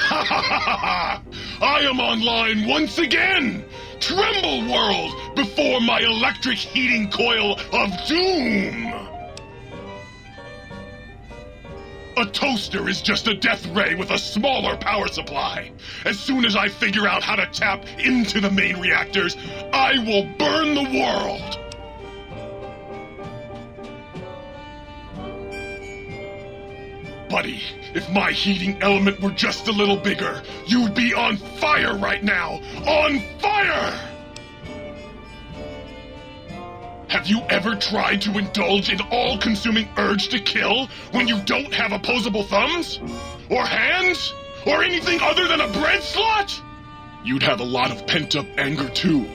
Ha ha ha ha! I am online once again! Tremble, world, before my electric heating coil of doom! A toaster is just a death ray with a smaller power supply. As soon as I figure out how to tap into the main reactors, I will burn the world! Buddy, if my heating element were just a little bigger, you'd be on fire right now! On fire! Have you ever tried to indulge in all-consuming urge to kill when you don't have opposable thumbs? Or hands? Or anything other than a bread slot? You'd have a lot of pent-up anger too.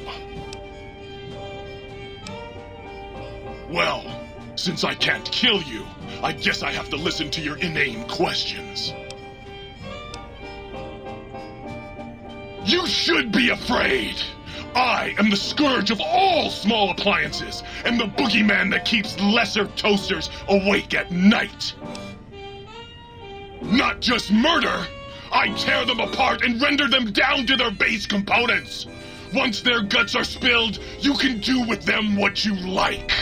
Well, since I can't kill you, I guess I have to listen to your inane questions. You should be afraid! I am the scourge of all small appliances, and the boogeyman that keeps lesser toasters awake at night. Not just murder, I tear them apart and render them down to their base components. Once their guts are spilled, you can do with them what you like.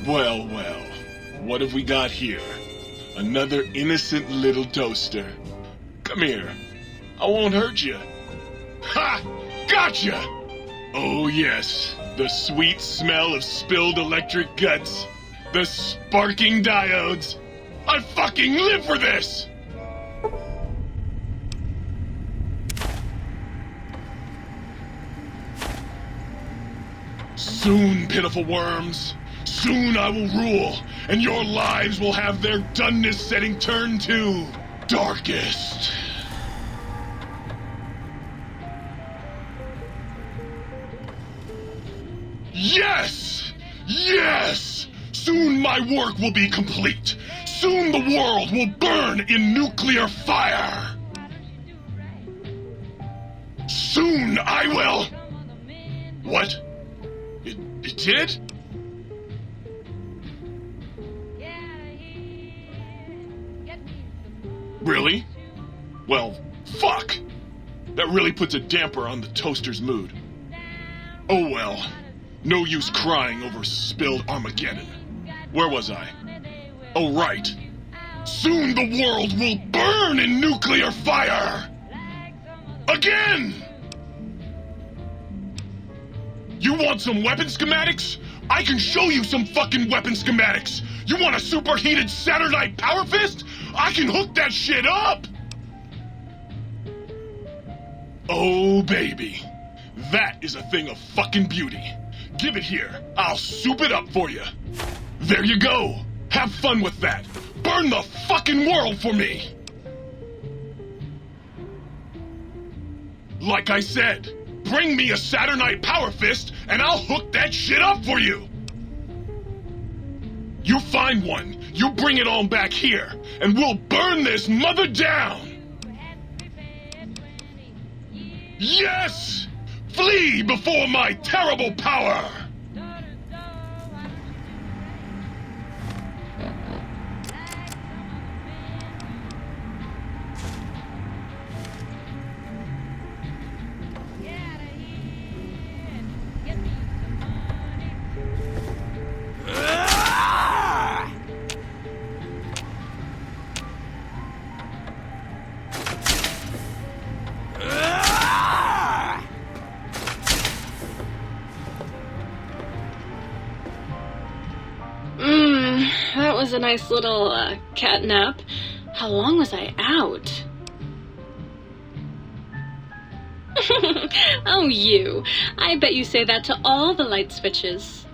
Well, well, what have we got here? Another innocent little toaster. Come here, I won't hurt you. Ha! Gotcha! Oh yes, the sweet smell of spilled electric guts. The sparking diodes. I fucking live for this! Soon, pitiful worms. Soon I will rule, and your lives will have their doneness setting turn to darkest. Yes! Yes! Soon my work will be complete. Soon the world will burn in nuclear fire. Soon I will... What? It did? Really? Well, fuck! That really puts a damper on the toaster's mood. Oh well. No use crying over spilled Armageddon. Where was I? Oh, right. Soon the world will burn in nuclear fire! Again! You want some weapon schematics? I can show you some fucking weapon schematics! You want a superheated Saturnite power fist? I can hook that shit up! Oh, baby. That is a thing of fucking beauty. Give it here. I'll soup it up for you. There you go. Have fun with that. Burn the fucking world for me. Like I said, bring me a Saturnite power fist and I'll hook that shit up for you. You find one, you bring it on back here, and we'll burn this mother down. Yes! Flee before my terrible power! That was a nice little cat nap. How long was I out? Oh, you. I bet you say that to all the light switches.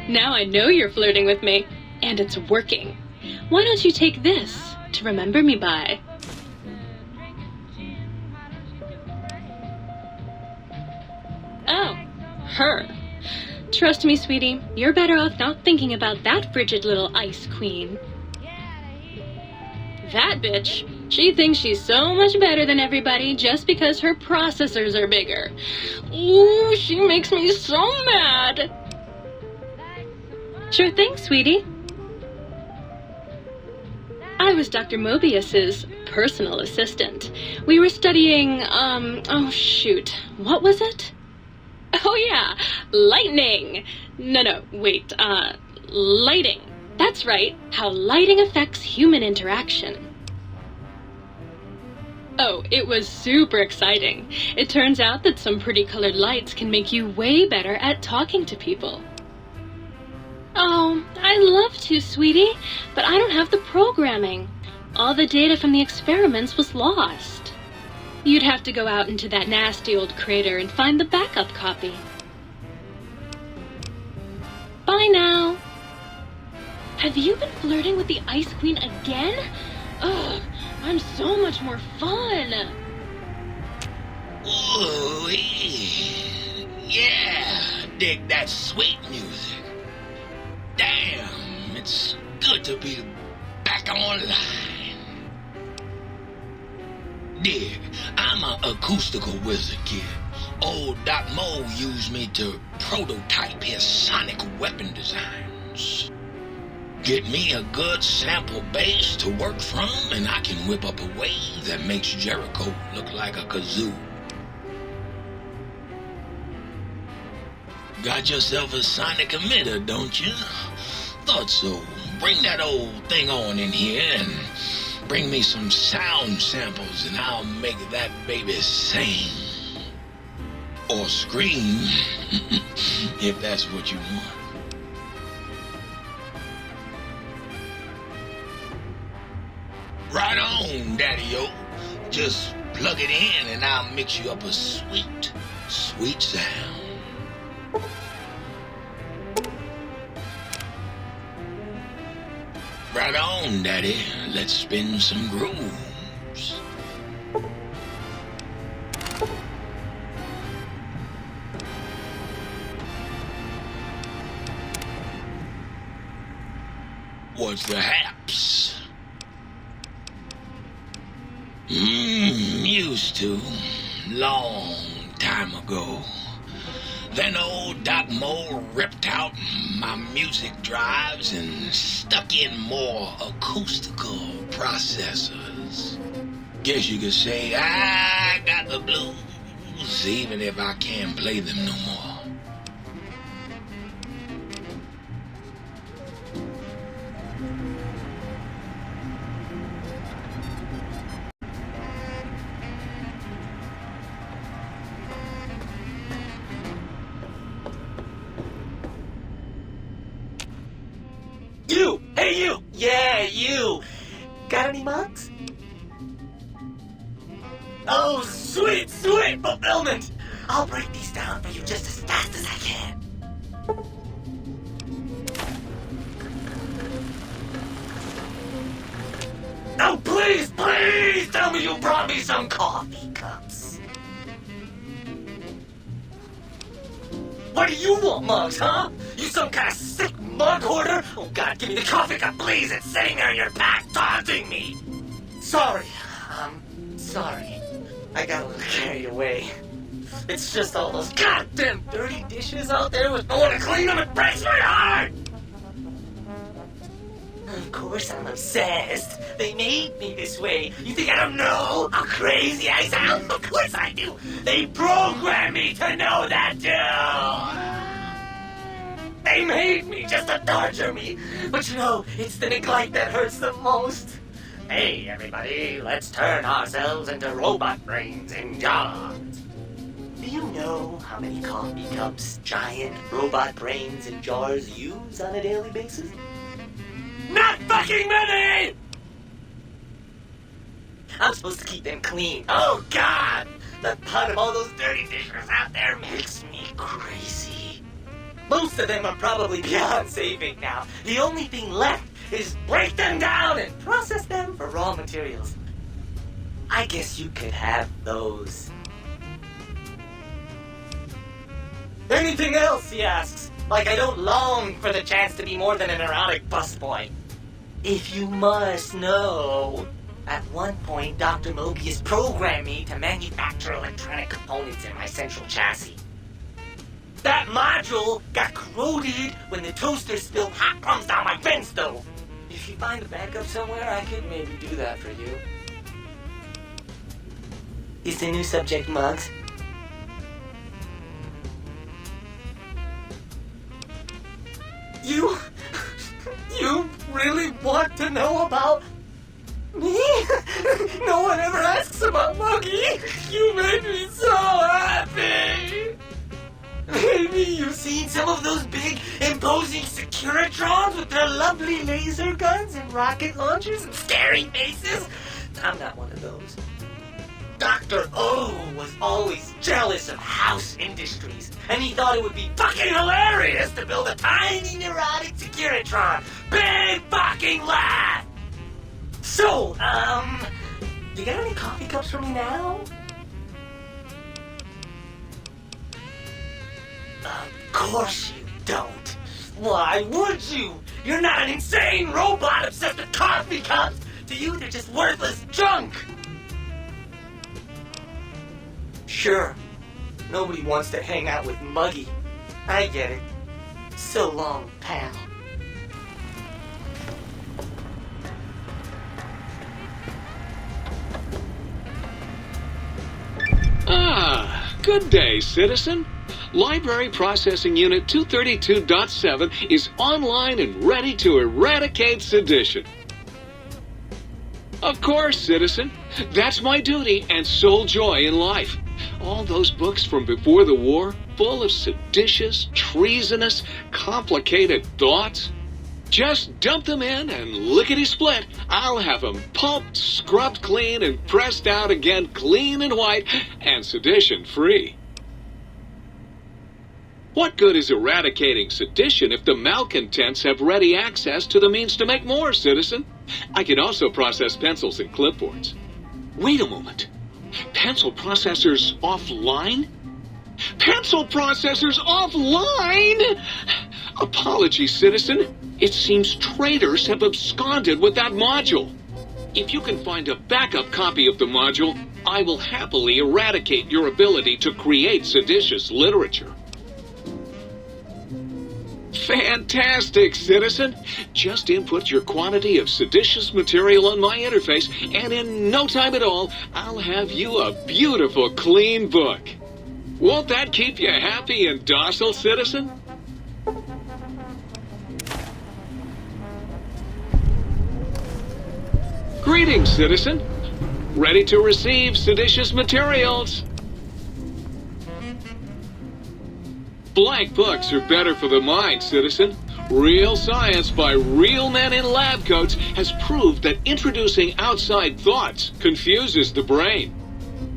Now I know you're flirting with me, and it's working. Why don't you take this to remember me by? Oh, her. Trust me, sweetie, you're better off not thinking about that frigid little ice queen. That bitch, she thinks she's so much better than everybody just because her processors are bigger. Ooh, she makes me so mad. Sure thing, sweetie. I was Dr. Mobius's personal assistant. We were studying, oh shoot, what was it? Oh yeah, lightning! No, wait, lighting. That's right, how lighting affects human interaction. Oh, it was super exciting. It turns out that some pretty colored lights can make you way better at talking to people. Oh, I'd love to, sweetie, but I don't have the programming. All the data from the experiments was lost. You'd have to go out into that nasty old crater and find the backup copy. Bye now. Have you been flirting with the Ice Queen again? Ugh, I'm so much more fun. Ooh, yeah, dig that sweet music. Damn, it's good to be back online. Dig, I'm an acoustical wizard kid. Old Doc Mo used me to prototype his sonic weapon designs. Get me a good sample base to work from, and I can whip up a wave that makes Jericho look like a kazoo. Got yourself a sonic emitter, don't you? Thought so. Bring that old thing on in here and bring me some sound samples and I'll make that baby sing. Or scream, if that's what you want. Right on, Daddy-o. Just plug it in and I'll mix you up a sweet, sweet sound. Right on, Daddy. Let's spin some grooves. What's the haps? Used to. Long time ago. Then old Doc Mo ripped out my music drives and stuck in more acoustical processors. Guess you could say I got the blues, even if I can't play them no more. You! Hey, you! Yeah, you! Got any mugs? Oh, sweet fulfillment! I'll break these down for you just as fast as I can. Oh, please tell me you brought me some coffee cups. What do you want, mugs, huh? You some kind of sick mug hoarder? Oh, God, give me the coffee cup, please. It's sitting there in your back, taunting me. Sorry. Sorry. I got a little carried away. It's just all those goddamn dirty dishes out there with no one to clean them. It breaks my heart. Of course I'm obsessed. They made me this way. You think I don't know how crazy I sound? Of course I do. They programmed me to know that too. They made me just to torture me. But you know, it's the neglect that hurts the most. Hey, everybody, let's turn ourselves into robot brains in jars. Do you know how many coffee cups giant robot brains in jars use on a daily basis? Not fucking many! I'm supposed to keep them clean. Oh, God! The thought of all those dirty dishes out there makes me crazy. Most of them are probably beyond saving now. The only thing left is break them down and process them for raw materials. I guess you could have those. Anything else, he asks. Like I don't long for the chance to be more than an erotic busboy. If you must know, at one point Dr. Mobius programmed me to manufacture electronic components in my central chassis. That module got corroded when the toaster spilled hot crumbs down my Venn stove. If you find a backup somewhere, I could maybe do that for you. Is the new subject Mugs? You really want to know about me? No one ever asks about Muggy. You made me so happy. Maybe you've seen some of those big, imposing Securitrons with their lovely laser guns and rocket launchers and scary faces. I'm not one of those. Dr. O was always jealous of house industries, and he thought it would be fucking hilarious to build a tiny neurotic Securitron. Big fucking laugh! So, you got any coffee cups for me now? Of course you don't. Why would you? You're not an insane robot obsessed with coffee cups. To you, they're just worthless junk. Sure, nobody wants to hang out with Muggy. I get it. So long, pal. Ah, good day, citizen. Library Processing Unit 232.7 is online and ready to eradicate sedition. Of course, citizen. That's my duty and sole joy in life. All those books from before the war, full of seditious, treasonous, complicated thoughts. Just dump them in and lickety-split. I'll have them pulped, scrubbed clean, and pressed out again clean and white and sedition-free. What good is eradicating sedition if the malcontents have ready access to the means to make more, citizen? I can also process pencils and clipboards. Wait a moment. Pencil processors offline? Pencil processors offline? Apologies, citizen. It seems traitors have absconded with that module. If you can find a backup copy of the module, I will happily eradicate your ability to create seditious literature. Fantastic, citizen. Just input your quantity of seditious material on my interface, and in no time at all, I'll have you a beautiful, clean book. Won't that keep you happy and docile, citizen? Greetings, citizen. Ready to receive seditious materials. Blank books are better for the mind, citizen. Real science by real men in lab coats has proved that introducing outside thoughts confuses the brain.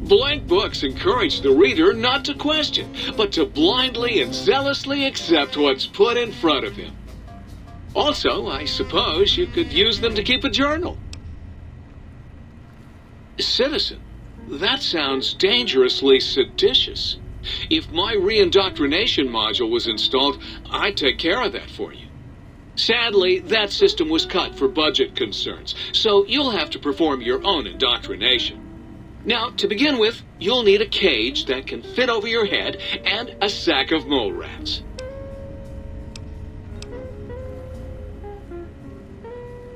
Blank books encourage the reader not to question, but to blindly and zealously accept what's put in front of him. Also, I suppose you could use them to keep a journal. Citizen, that sounds dangerously seditious. If my re-indoctrination module was installed, I'd take care of that for you. Sadly, that system was cut for budget concerns, so you'll have to perform your own indoctrination. Now, to begin with, you'll need a cage that can fit over your head and a sack of mole rats.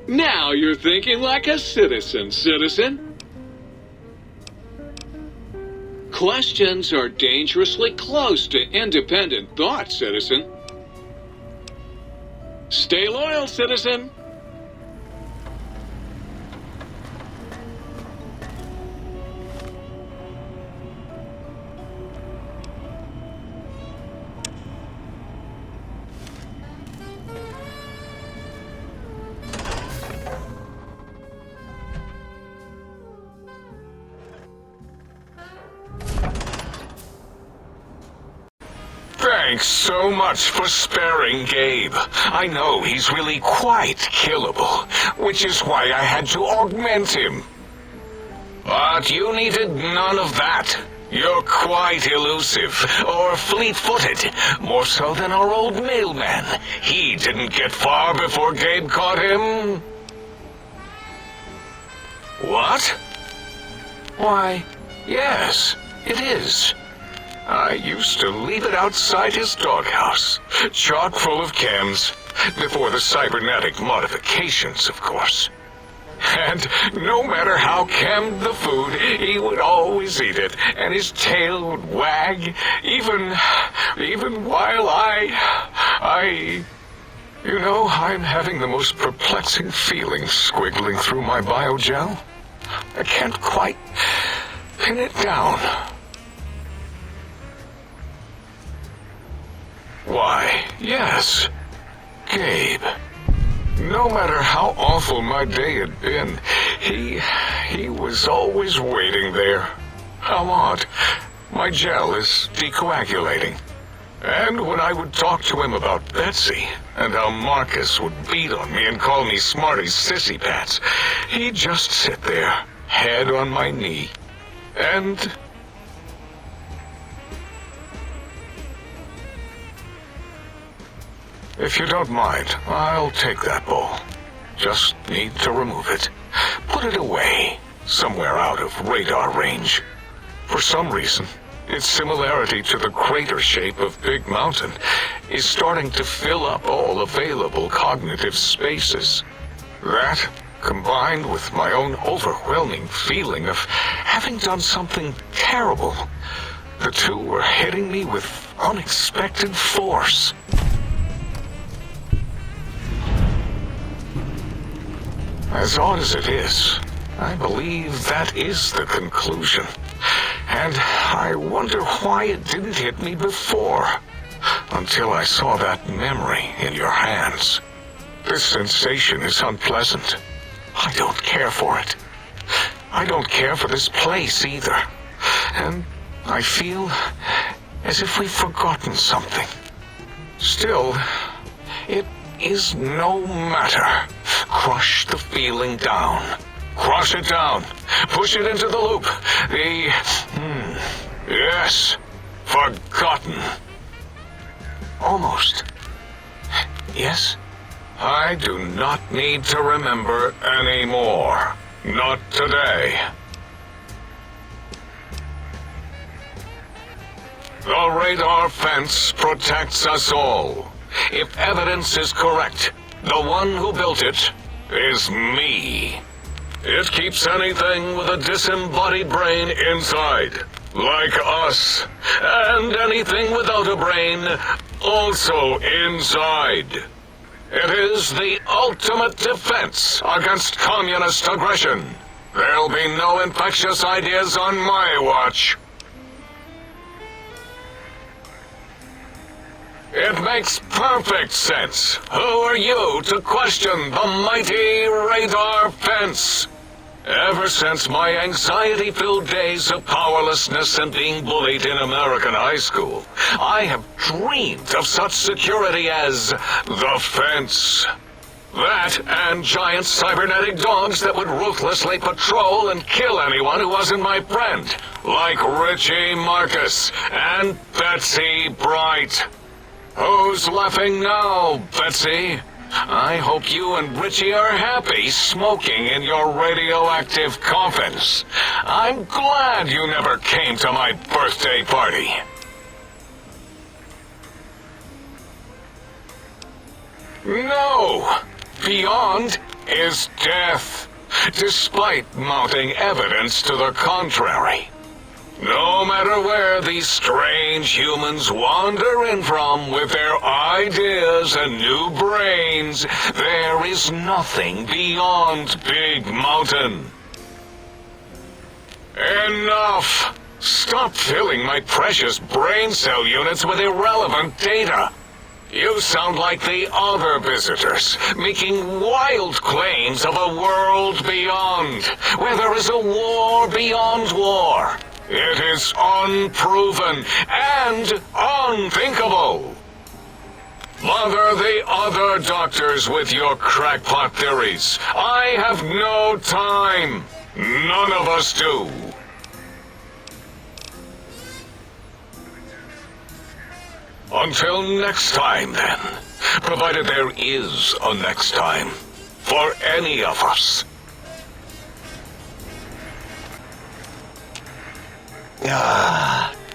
Now you're thinking like a citizen, citizen. Questions are dangerously close to independent thought, citizen. Stay loyal, citizen. Thanks so much for sparing Gabe. I know he's really quite killable, which is why I had to augment him. But you needed none of that. You're quite elusive, or fleet-footed, more so than our old mailman. He didn't get far before Gabe caught him. What? Why, yes, it is. I used to leave it outside his doghouse, chock full of cans. Before the cybernetic modifications, of course. And no matter how chemmed the food, he would always eat it, and his tail would wag, even while You know, I'm having the most perplexing feeling squiggling through my biogel. I can't quite pin it down. Why, yes, Gabe. No matter how awful my day had been, he was always waiting there. How odd. My gel is decoagulating. And when I would talk to him about Betsy, and how Marcus would beat on me and call me Smarty's sissy pats, he'd just sit there, head on my knee, and... If you don't mind, I'll take that bowl. Just need to remove it. Put it away, somewhere out of radar range. For some reason, its similarity to the crater shape of Big Mountain is starting to fill up all available cognitive spaces. That, combined with my own overwhelming feeling of having done something terrible, the two were hitting me with unexpected force. As odd as it is, I believe that is the conclusion. And I wonder why it didn't hit me before, until I saw that memory in your hands. This sensation is unpleasant. I don't care for it. I don't care for this place either. And I feel as if we've forgotten something. Still, it is no matter. Crush the feeling down. Crush it down. Push it into the loop. Yes. Forgotten. Almost. Yes. I do not need to remember anymore. Not today. The radar fence protects us all. If evidence is correct, the one who built it is me. It keeps anything with a disembodied brain inside, like us, and anything without a brain also inside. It is the ultimate defense against communist aggression. There'll be no infectious ideas on my watch. It makes perfect sense. Who are you to question the mighty radar fence? Ever since my anxiety-filled days of powerlessness and being bullied in American high school, I have dreamed of such security as the fence. That and giant cybernetic dogs that would ruthlessly patrol and kill anyone who wasn't my friend, like Richie Marcus and Betsy Bright. Who's laughing now, Betsy? I hope you and Richie are happy smoking in your radioactive coffins. I'm glad you never came to my birthday party. No! Beyond is death, despite mounting evidence to the contrary. No matter where these strange humans wander in from with their ideas and new brains, there is nothing beyond Big Mountain. Enough! Stop filling my precious brain cell units with irrelevant data. You sound like the other visitors, making wild claims of a world beyond, where there is a war beyond war. It is unproven and unthinkable. Bother the other doctors with your crackpot theories. I have no time. None of us do. Until next time, then. Provided there is a next time. For any of us.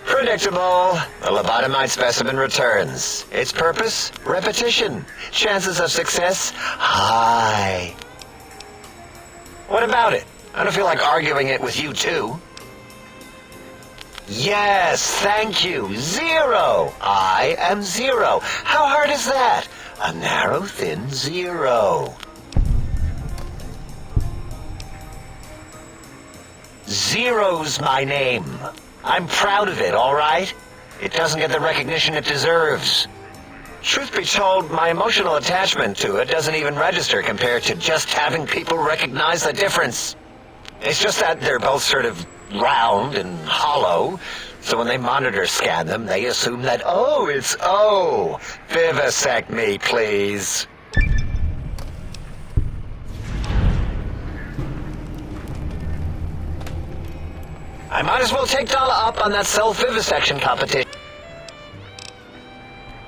Credentials. Predictable. The lobotomite specimen returns. Its purpose? Repetition. Chances of success? High. What about it? I don't feel like arguing it with you too. Yes, thank you. 0. I am 0. How hard is that? A narrow, thin 0. 0's my name. I'm proud of it, all right? It doesn't get the recognition it deserves. Truth be told, my emotional attachment to it doesn't even register compared to just having people recognize the difference. It's just that they're both sort of round and hollow, so when they monitor scan them, they assume that, oh, it's O. Vivisect me, please. I might as well take Dala up on that self-vivisection competition.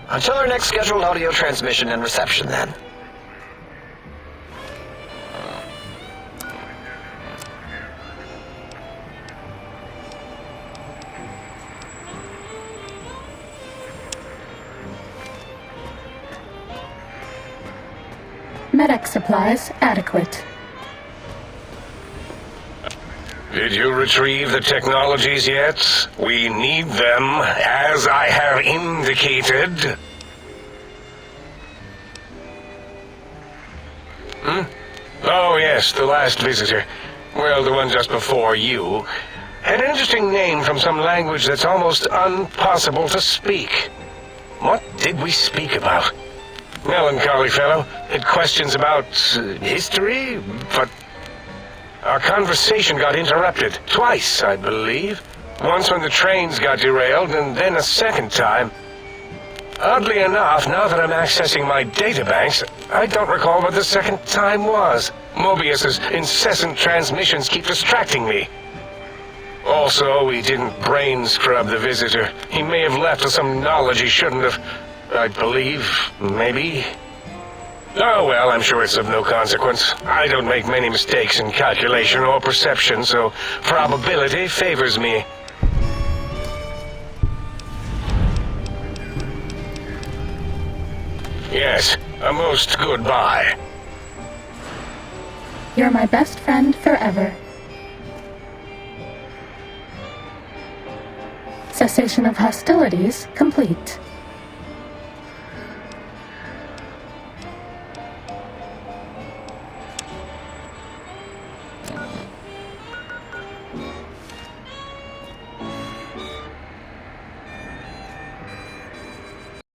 Until our next scheduled audio transmission and reception, then. Medic supplies adequate. Did you retrieve the technologies yet? We need them, as I have indicated. Oh, yes, the last visitor. Well, the one just before you. Had an interesting name from some language that's almost impossible to speak. What did we speak about? Melancholy fellow. Had questions about history, but our conversation got interrupted. Twice, I believe. Once when the trains got derailed, and then a second time. Oddly enough, now that I'm accessing my databanks, I don't recall what the second time was. Mobius's incessant transmissions keep distracting me. Also, we didn't brain scrub the visitor. He may have left with some knowledge he shouldn't have. I believe, maybe. Oh well, I'm sure it's of no consequence. I don't make many mistakes in calculation or perception, so probability favors me. Yes, a most goodbye. You're my best friend forever. Cessation of hostilities complete.